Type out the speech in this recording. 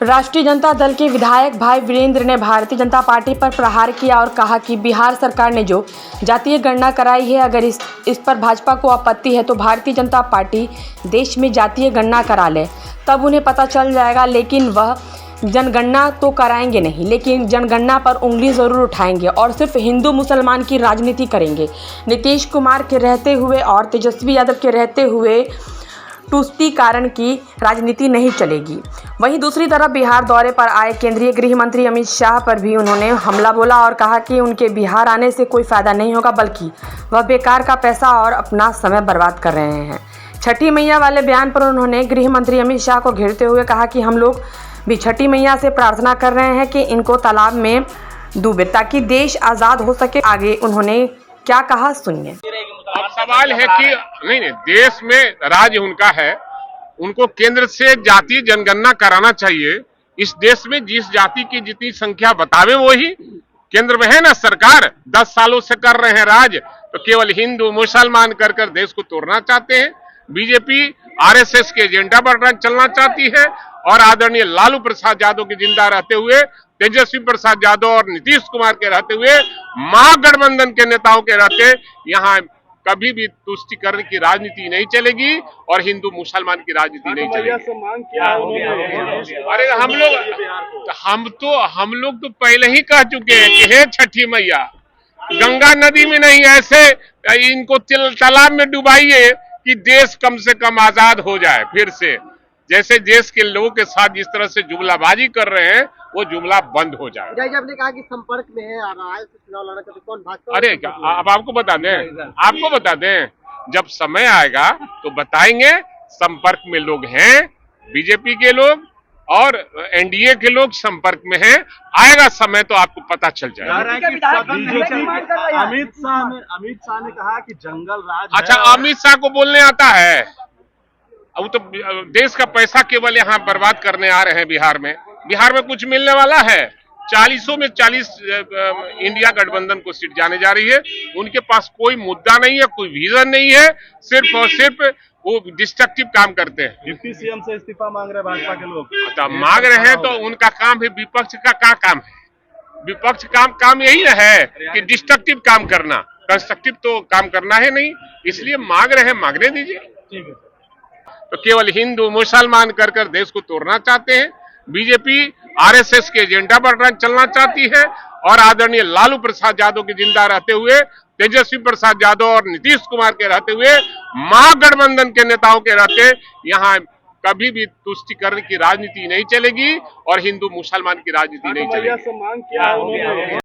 राष्ट्रीय जनता दल के विधायक भाई वीरेंद्र ने भारतीय जनता पार्टी पर प्रहार किया और कहा कि बिहार सरकार ने जो जातीय गणना कराई है, अगर इस पर भाजपा को आपत्ति है तो भारतीय जनता पार्टी देश में जातीय गणना करा ले, तब उन्हें पता चल जाएगा। लेकिन वह जनगणना तो कराएंगे नहीं, लेकिन जनगणना पर उंगली ज़रूर उठाएंगे और सिर्फ हिंदू मुसलमान की राजनीति करेंगे। नीतीश कुमार के रहते हुए और तेजस्वी यादव के रहते हुए तुष्टीकरण की राजनीति नहीं चलेगी। वहीं दूसरी तरफ बिहार दौरे पर आए केंद्रीय गृह मंत्री अमित शाह पर भी उन्होंने हमला बोला और कहा कि उनके बिहार आने से कोई फ़ायदा नहीं होगा, बल्कि वह बेकार का पैसा और अपना समय बर्बाद कर रहे हैं। छठी मैया वाले बयान पर उन्होंने गृह मंत्री अमित शाह को घेरते हुए कहा कि हम लोग भी छठी मैया से प्रार्थना कर रहे हैं कि इनको तालाब में डूबे ताकि देश आज़ाद हो सके। आगे उन्होंने क्या कहा सुनिए। अब सवाल है कि नहीं, देश में राज्य उनका है, उनको केंद्र से जातीय जनगणना कराना चाहिए। इस देश में जिस जाति की जितनी संख्या बतावे वही केंद्र में है ना। सरकार 10 सालों से कर रहे हैं राज, तो केवल हिंदू मुसलमान कर कर देश को तोड़ना चाहते हैं। बीजेपी आरएसएस के एजेंडा पर चलना चाहती है और आदरणीय लालू प्रसाद यादव के जिंदा रहते हुए, तेजस्वी प्रसाद यादव और नीतीश कुमार के रहते हुए, महागठबंधन के नेताओं के रहते यहाँ कभी भी तुष्टीकरण की राजनीति नहीं चलेगी और हिंदू मुसलमान की राजनीति नहीं चलेगी। अरे हम लोग तो पहले ही कह चुके हैं कि हे छठी मैया, गंगा नदी में नहीं, ऐसे इनको तालाब में डुबाइए कि देश कम से कम आजाद हो जाए फिर से। जैसे देश के लोगों के साथ जिस तरह से जुमलाबाजी कर रहे हैं, वो जुमला बंद हो जाए। आपने कहा कि संपर्क में है, आ रहा है चुनाव लड़ने का, तो कौन भाजपा? अरे अब आपको बता दें, जब समय आएगा तो बताएंगे। संपर्क में लोग हैं, बीजेपी के लोग और एनडीए के लोग संपर्क में हैं। आएगा समय तो आपको पता चल जाएगा। अमित शाह ने कहा कि जंगल राज। अच्छा, अमित शाह को बोलने आता है? अब तो देश का पैसा केवल यहाँ बर्बाद करने आ रहे हैं। बिहार में कुछ मिलने वाला है? 40 में 40 इंडिया गठबंधन को सीट जाने जा रही है। उनके पास कोई मुद्दा नहीं है, कोई विजन नहीं है, सिर्फ और सिर्फ वो डिस्ट्रक्टिव काम करते हैं। डिप्टी सीएम से इस्तीफा मांग रहे भाजपा के लोग। अच्छा, मांग रहे हैं तो उनका काम है। विपक्ष का क्या काम है? विपक्ष काम यही है कि डिस्ट्रक्टिव काम करना, कंस्ट्रक्टिव तो काम करना है नहीं। इसलिए मांग रहे हैं, मांगने दीजिए। ठीक है। तो केवल हिंदू मुसलमान कर कर देश को तोड़ना चाहते हैं। बीजेपी आरएसएस के एजेंडा पर चलना चाहती है और आदरणीय लालू प्रसाद यादव के जिंदा रहते हुए, तेजस्वी प्रसाद यादव और नीतीश कुमार के रहते हुए, महागठबंधन के नेताओं के रहते यहाँ कभी भी तुष्टीकरण की राजनीति नहीं चलेगी और हिंदू मुसलमान की राजनीति नहीं चलेगी।